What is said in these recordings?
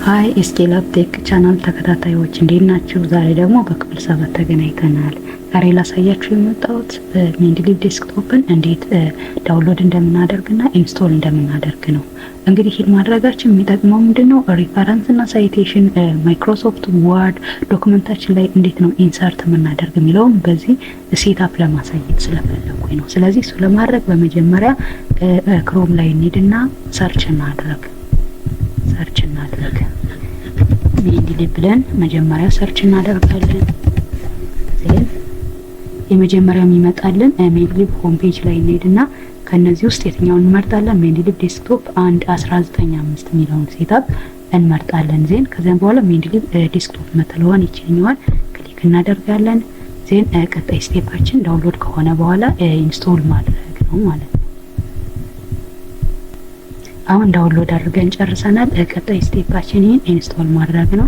ሃይ ስኬል አፕ ቴክ ቻናል ተከታታዮች እንዴት ናችሁ? ዛሬ ደግሞ በክፍል 7 ተገናኝተናል። ዛሬ ላሳያችሁ የመጣሁት ሜንድሊብ ዴስክቶፕን እንዴት ዳውንሎድ እንደምናደርግና ኢንስቶል እንደምናደርግ ነው። እንግዲህ ይሄን ማድረጋችን የሚጠቅመው ምንድነው? ሪፈረንስ እና ሳይቴሽን ማይክሮሶፍት ወርድ ዶክመንታችን ላይ እንዴት ነው ኢንሰርት የምናደርግ የሚለውን በዚህ ሴትአፕ ለማሳየት ስለፈለኩኝ ነው። ስለዚህ እሱ ለማድረግ በመጀመሪያ ክሮም ላይ እንሂድና ሰርች እናድርግ ሜንድሊብ ብለን መጀመሪያ ሰርች እናደርጋለን። የመጀመሪያው የሚመጣልን ሜንድሊብ ሆም ፔጅ ላይ እንሄድና ከነዚህ ውስጥ የትኛውን እንመርጣለን? ሜንድሊብ ዴስክቶፕ 1.19.5 የሚለውን ሴትአፕ እንመርጣለን። ከዚያም በኋላ ሜንድሊብ ዴስክቶፕ መተለዋን ይችኛዋል ክሊክ እናደርጋለን። ቀጣይ ስቴፓችን ዳውንሎድ ከሆነ በኋላ ኢንስቶል ማድረግ ነው ማለት ነው። አሁን ዳውንሎድ አድርገን ጨርሰናል። ቀጣይ ስቴፓችን ይሄን ኢንስቶል ማድረግ ነው።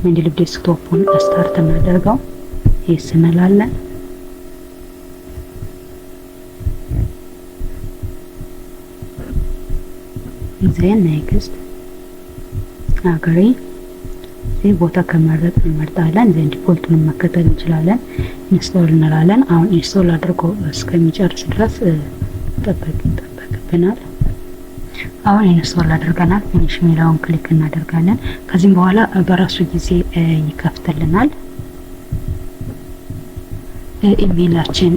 ሜንድሊብ ዴስክቶፑን ስታርት እናደርገው። ይሄስ እንላለን። ኔክስት አግሪ ቦታ ከመረጥ እንመርጣለን። ዲፎልቱን መከተል እንችላለን። ኢንስቶል እንላለን። አሁን ኢንስቶል አድርጎ እስከሚጨርስ ድረስ ይጠበቅብናል። አሁን ኢንስቶል አድርገናል። ፊኒሽ የሚለውን ክሊክ እናደርጋለን። ከዚህም በኋላ በራሱ ጊዜ ይከፍትልናል። ኢሜይላችን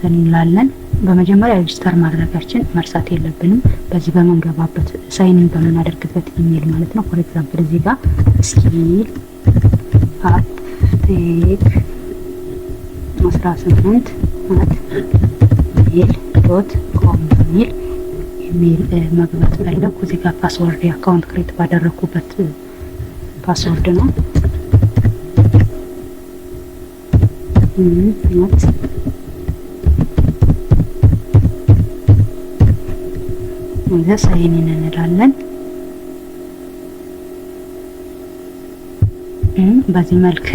እንላለን። በመጀመሪያ ሬጅስተር ማድረጋችን መርሳት የለብንም። በዚህ በመንገባበት ሳይን በመናደርግበት ኢሜይል ማለት ነው። ፎር ኤግዛምፕል እዚህ ጋር ስኪል አፕ ቴክ 18@mail.com በሚል ኢሜይል መግባት ፈለኩ። እዚህ ጋር ፓስወርድ የአካውንት ክሬት ባደረኩበት ፓስወርድ ነው። ሳይን ኢን እንላለን። በዚህ መልክ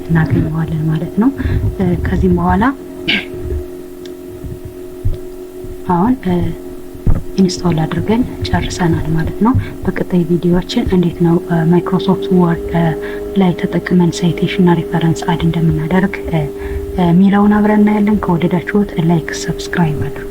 እናገኘዋለን ማለት ነው። ከዚህም በኋላ አሁን ኢንስቶል አድርገን ጨርሰናል ማለት ነው። በቀጣይ ቪዲዮአችን እንዴት ነው ማይክሮሶፍት ወርድ ላይ ተጠቅመን ሳይቴሽን እና ሪፈረንስ አድ እንደምናደርግ ሚለውን አብረን እናያለን። ከወደዳችሁት ላይክ፣ ሰብስክራይብ አድርጉ።